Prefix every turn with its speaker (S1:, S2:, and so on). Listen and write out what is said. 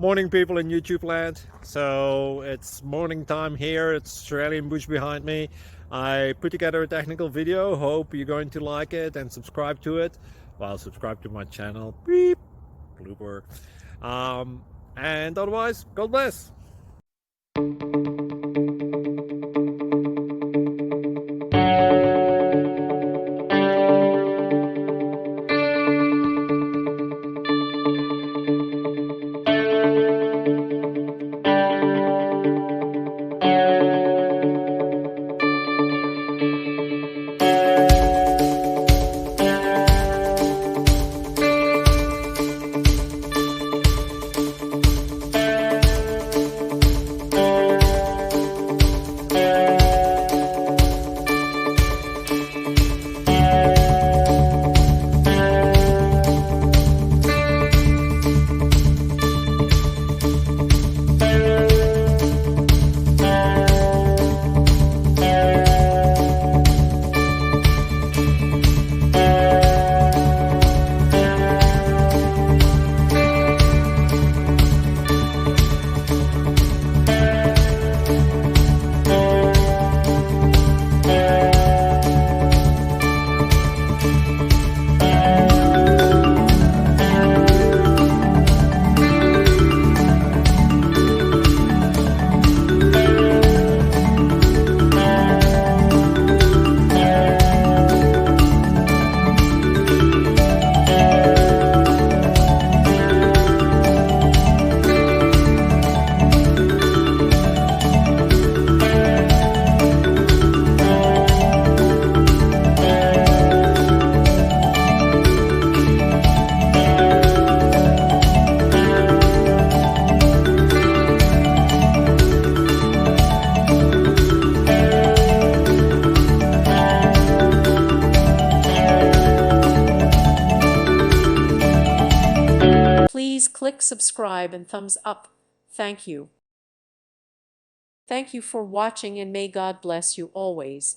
S1: Morning people in YouTube land. So it's morning time here. It's Australian bush behind me. I put together a technical video. Hope you're going to like it and subscribe to it. Well, subscribe to my channel. Beep. Blooper. And otherwise, God bless.
S2: Please click subscribe and thumbs up. Thank you. Thank you for watching and may God bless you always.